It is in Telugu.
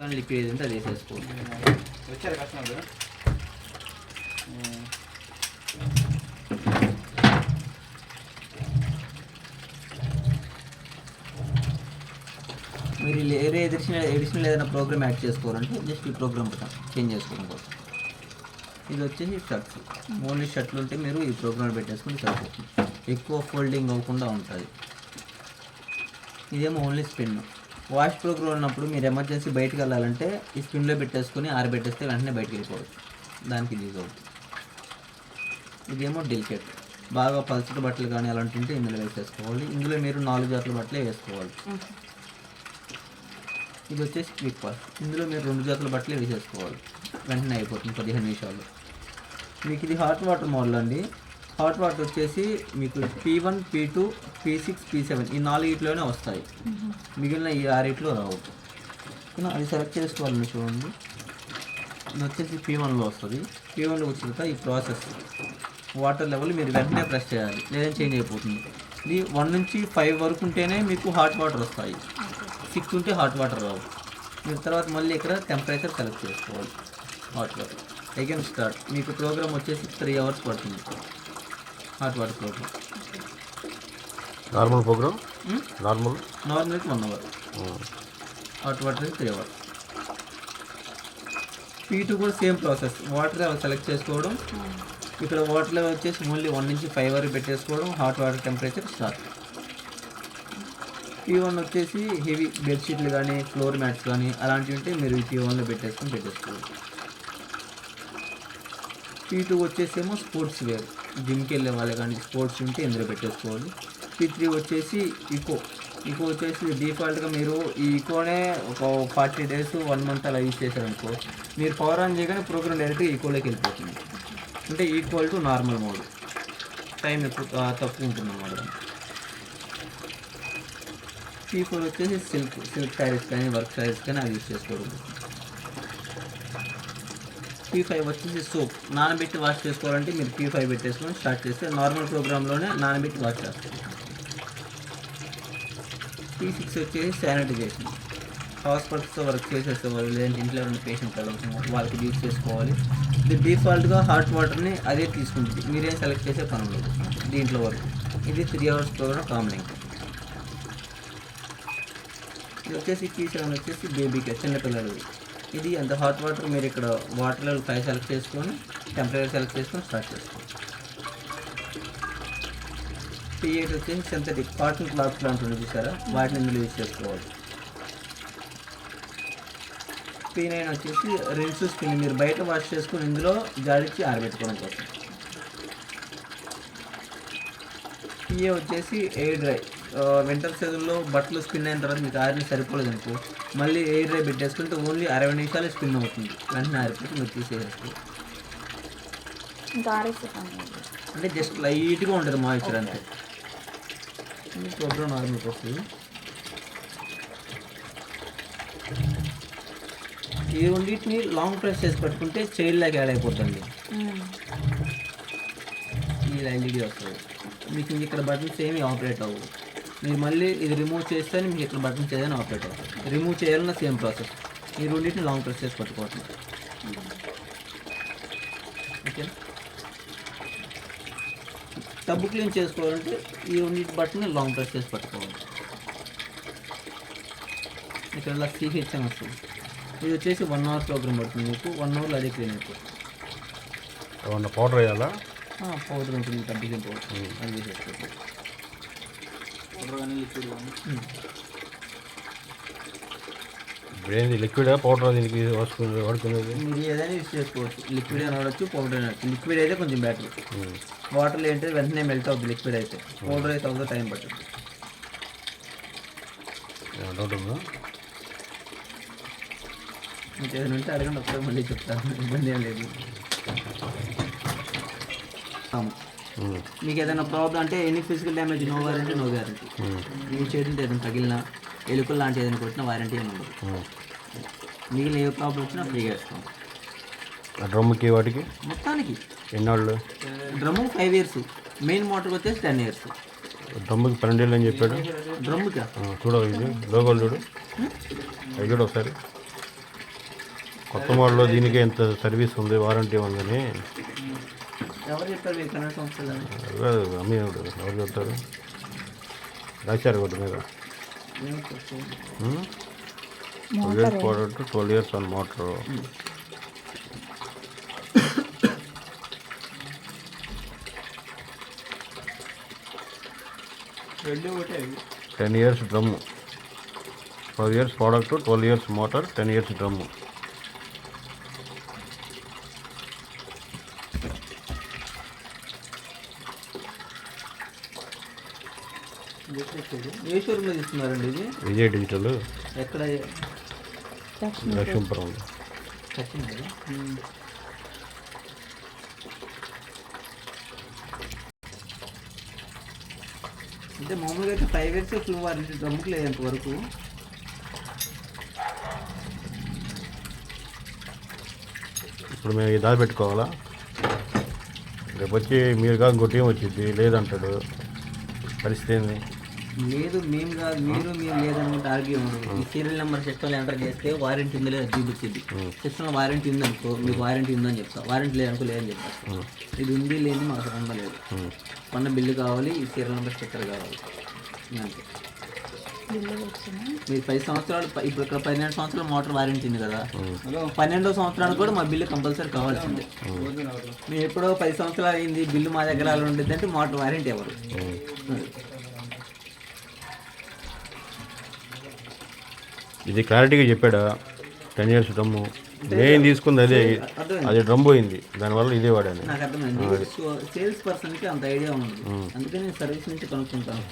కానీ లిక్విడ్ ఏదంటే అది వేసేసుకోవాలి. వచ్చారు కస్టమర్ కదా. మీరు వేరే ఎడిషనల్ ఏదైనా ప్రోగ్రామ్ యాడ్ చేసుకోవాలంటే జస్ట్ ఈ ప్రోగ్రామ్ చేంజ్ చేసుకోవడం కోసం. ఇది వచ్చేసి షర్ట్స్, ఓన్లీ షర్ట్లు ఉంటే మీరు ఈ ప్రోగ్రామ్ పెట్టేసుకుని సరిపోతుంది, ఎక్కువ ఫోల్డింగ్ అవ్వకుండా ఉంటుంది. ఇదేమో ఓన్లీ స్పిన్. వాష్ ప్రోగ్రామ్ ఉన్నప్పుడు మీరు ఎమర్జెన్సీ బయటకు వెళ్ళాలంటే ఈ స్పిన్లో పెట్టేసుకొని ఆరబెట్టేస్తే వెంటనే బయటకు వెళ్ళిపోవచ్చు, దానికి యూజ్ అవుతుంది. ఇదేమో డెలికేట్, బాగా పల్చటి బట్టలు కానీ అలాంటి ఉంటే ఇందులో వేసేసుకోవాలి. ఇందులో మీరు 4 జతల బట్టలే వేసుకోవాలి. ఇది వచ్చేసి క్విక్ వాష్, ఇందులో మీరు 2 జతల బట్టలే వేసేసుకోవాలి, వెంటనే అయిపోతుంది 15 నిమిషాలు. మీకు ఇది హాట్ వాటర్ మోడల్ అండి. హాట్ వాటర్ వచ్చేసి మీకు P1, P2, P6, P7 ఈ 4 వస్తాయి, మిగిలిన ఈ 6 రావు. అది సెలెక్ట్ చేసుకోవాలని చూడండి. ఇది వచ్చేసి P1లో వస్తుంది. P1లో వచ్చిన తర్వాత ఈ ప్రాసెస్ వాటర్ లెవెల్ మీరు వెంటనే ప్రెస్ చేయాలి, లేదని చేంజ్ అయిపోతుంది. ఇది 1 నుంచి 5 వరకు ఉంటేనే మీకు హాట్ వాటర్ వస్తాయి, 6 ఉంటే హాట్ వాటర్ రావు. మీరు తర్వాత మళ్ళీ ఇక్కడ టెంపరేచర్ సెలెక్ట్ చేసుకోవాలి. Hot water again start. మీకు ప్రోగ్రామ్ వచ్చేసి 3 అవర్స్ పడుతుంది. Hot water program normal program నార్మల్కి 1 hour, hot water 3 hours. P2 కూడా same process, water level select చేసుకోవడం. ఇక్కడ వాటర్ లెవెల్ వచ్చేసి ఓన్లీ 1 నుంచి 5 వరకు పెట్టేసుకోవడం, hot water temperature start. P1 వచ్చేసి హెవీ బెడ్షీట్లు కానీ ఫ్లోర్ మ్యాట్స్ కానీ అలాంటివి ఉంటే మీరు ఈ P1లో పెట్టేసుకోవాలి. P2 వచ్చేసేమో స్పోర్ట్స్ వేర్, జిమ్కి వెళ్ళే వాళ్ళు కానీ స్పోర్ట్స్ ఉంటే ఇందులో పెట్టేసుకోవాలి. P3 వచ్చేసి ఇకో వచ్చేసి డిఫాల్ట్గా మీరు ఈ ఇకోనే ఒక 40 days 1 month అలా యూజ్ చేశారనుకో, మీరు పవర్ ఆన్ చేయగానే ప్రోగ్రామ్ డైరెక్ట్గా ఈకోలోకి వెళ్ళిపోతుంది. అంటే equal to normal mode, time ఎక్కువ తక్కువ ఉంటుంది అన్నమాట. P4 వచ్చేసి సిల్క్ శారీస్ కానీ వర్క్ శారీస్ కానీ అవి యూజ్ చేసుకోవడం. P5 వచ్చేసి సోప్, నానబెట్టి వాష్ చేసుకోవాలంటే మీరు P5 పెట్టేసుకొని స్టార్ట్ చేస్తే నార్మల్ ప్రోగ్రాంలోనే నానబెట్టి వాష్ చేస్తారు. P6 వచ్చేసి శానిటైజేషన్, హాస్పిటల్స్తో వర్క్ చేసేసేవాళ్ళు లేదంటే ఇంట్లో ఉన్న పేషెంట్ వాళ్ళకి యూజ్ చేసుకోవాలి. ఇది డిఫాల్ట్గా హాట్ వాటర్ని అదే తీసుకుంటుంది, మీరేం సెలెక్ట్ చేసే పని లేదు దీంట్లో వరకు. ఇది 3 hours ప్రోగ్రామ్ కామన్. ఇది వచ్చేసి P7 వచ్చేసి బేబీకి చిన్నపిల్లలు. ఇది అంత హాట్ వాటర్ మీరు ఇక్కడ వాటర్ లెవెల్ 5 సెలెక్ట్ చేసుకొని టెంపరేచర్ సెలెక్ట్ చేసుకొని స్టార్ట్ చేసుకోండి. P8 వచ్చేసి సింథటిక్ కాటన్ క్లాత్ లాంటి ఉంది చూసారా, వాటిని ఇందులో యూజ్ చేసుకోవాలి. P9 వచ్చేసి రిన్స్ స్పిన్, మీరు బయట వాష్ చేసుకొని ఇందులో జాడిచ్చి ఆరబెట్టుకోవడం కోసం. PA వచ్చేసి ఎయిర్ డ్రై, వింటర్ సీజన్లో బట్టలు స్పిన్ అయిన తర్వాత మీకు ఆరిని సరిపోలేదు అనుకో, మళ్ళీ ఎయిర్ డ్రై పెట్టేసుకుంటే ఓన్లీ 60 నిమిషాలు స్పిన్ అవుతుంది, వెంటనే ఆరిపోతే మీరు తీసేసుకోవాలి. అంటే జస్ట్ లైట్గా ఉంటుంది మాయిశ్చర్ అంతే. ప్రోగ్రామ్ నార్మల్కి వస్తుంది. ఈ రెండింటిని లాంగ్ ప్రెస్ చేసి పట్టుకుంటే చైల్డ్ లాగా యాడ్ అయిపోతుంది. ఈ LED వస్తుంది మీకు, ఇక్కడ బటన్స్ ఏమి ఆపరేట్ అవ్వదు. మీరు మళ్ళీ ఇది రిమూవ్ చేస్తే మీకు ఇక్కడ బటన్స్ ఏదైనా ఆపరేట్ అవుతుంది. రిమూవ్ చేయాలన్న సేమ్ ప్రాసెస్. ఈ రెండింటిని లాంగ్ ప్రెస్ చేసి పట్టుకోవచ్చు. ఓకే, టబ్ క్లీన్ చేసుకోవాలంటే ఈ రెండింటి బటన్ని లాంగ్ ప్రెస్ చేసి పట్టుకోవాలి. ఇక్కడ ఇలా CH అని వస్తుంది. ఇది వచ్చేసి 1 hour ప్రోగ్రామ్ పడుతుంది మీకు, 1 hourలో అదే క్లీన్ అయిపోతుంది. పౌడర్ వేయాలా? పౌడర్ ఉంటుంది, టబ్బింగ్ పౌడర్, అది వేసేసుకోవచ్చు. పౌడర్ కానీ లిక్విడ్ కానీ లిక్విడ్ పౌడర్ దీనికి వాడుకునేది మీరు ఏదైనా యూజ్ చేసుకోవచ్చు. లిక్విడ్ అని వాడచ్చు, పౌడర్ అని వాడచ్చు. లిక్విడ్ అయితే కొంచెం బెటర్, వాటర్లో ఏంటంటే వెంటనే మెల్ట్ అవుతుంది. లిక్విడ్ అయితే, పౌడర్ అయితే అవుతుంది, టైం పడుతుంది. డౌట్ ఉందా? మీకు ఏదైనా ఉంటే అడగండి, ఒకసారి మళ్ళీ చెప్తాను, ఇబ్బంది ఏం లేదు. మీకు ఏదైనా ప్రాబ్లం అంటే any physical damage no warranty, no guarantee. మీ చేతులతో ఏదైనా తగిలినా, ఎలుకలు లాంటి ఏదైనా కొట్టినా వారంటీ ఏమి ఉండదు. మిగిలిన ఏ ప్రాబ్లం వచ్చినా ఫ్రీగా ఇస్తాం. డ్రమ్కి వాటికి మొత్తానికి ఎన్నాళ్ళు? డ్రమ్ము 5 years, మెయిన్ మోటార్కి వచ్చేసి 10 years. డ్రమ్ముకి 12 ఏళ్ళు అని చెప్పాడు. డ్రమ్ముకా చూడవు, ఇది లోగోలు చూడు, అవి చూడు ఒకసారి. కొత్త మోడల్లో దీనికి ఎంత సర్వీస్ ఉంది వారంటీ ఉందని ఎవరు చెప్పారు మీకు 12 సంవత్సరాలు? అమ్మేవాడు ఎవరు చెప్తారు రాశారు ఒకటి మీద ఏం చెప్పారు? 12 years product 12 years on motor. రెండు ఒకటే అవి 10 years drum. 12 years product, 12 years motor, 10 years drum. ఏ షోరూమ్లో తీసుకున్నారండి ఇది? విజయ్ డిజిటల్ ఎక్కడ? లక్ష్మీపురం. ఖచ్చితంగా అంటే మామూలుగా అయితే 5 years ఫుల్ వారంటీ డ్రమ్కి లేదంత వరకు. ఇప్పుడు మేము ఇది పెట్టుకోవాలా? రేపు వచ్చి మీరు కాదు ఇంకో టీం వచ్చింది లేదంటాడు, పరిస్థితి ఏంది? లేదు మేము కాదు, మీరు లేదనుకుంటే ఆర్గ్యూ ఉండదు. ఈ సీరియల్ నెంబర్ సిస్టంలో ఎంటర్ చేస్తే వారంటీ ఉందో లేదా చూపించింది. సిస్టంలో వారంటీ ఉందనుకో మీకు వారంటీ ఉందని చెప్తా, వారంటీ లేదనుకో లేదని చెప్తా. ఇది ఉంది లేని మాకు సంబంధం లేదు. కొన్న బిల్లు కావాలి, ఈ సీరియల్ నెంబర్ స్టిక్కర్ కావాలి అంతే. మీరు 10 సంవత్సరాలు ఇప్పుడు ఇక్కడ 12 సంవత్సరాల మోటార్ వారంటీ ఉంది కదా, 12వ సంవత్సరానికి కూడా మా బిల్లు కంపల్సరీ కావాల్సిందే. మీరు ఎప్పుడో 10 సంవత్సరాలు అయింది బిల్లు మా దగ్గర అలా ఉంటుంది అంటే మోటార్ వారంటీ ఎవరు? ఇది క్లారిటీగా చెప్పాడా? 10 years డ్రమ్ము నేను తీసుకుంది అదే, అది డ్రమ్ పోయింది దానివల్ల ఇదే వాడాను. నాకు అర్థమైంది. సేల్స్ పర్సన్కి అంత ఐడియా ఉండదు, అందుకని నేను సర్వీస్ నుంచి కనుక్కుంటాను.